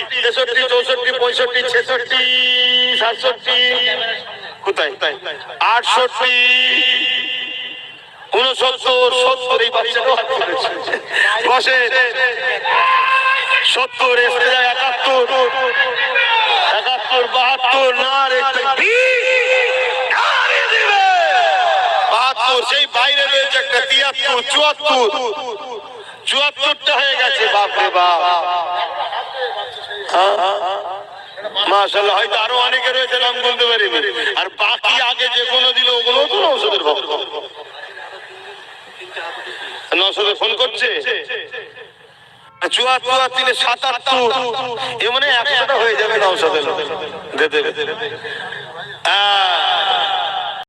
63 64 65 66 67 কোথায় 68 69 70 এই বাচ্চাটাও হাত তুলেছে বসে 70 এসে যায় 71 72 নারে তাকবীর সেই বাইরে রয়েছে একটা 73 74টা হয়ে গেছে বাপরে বাপ মাশাআল্লাহ হয়তো আরো অনেকে রয়েছে নাম বলতে পারিনি আর বাকি আগে যেগুলো দিল ওগুলো তো নওশাদের ভক্ত নওশাদে ফোন করছে 74 দিলে 77 এ মানে 100টা হয়ে যাবে নওশাদের দে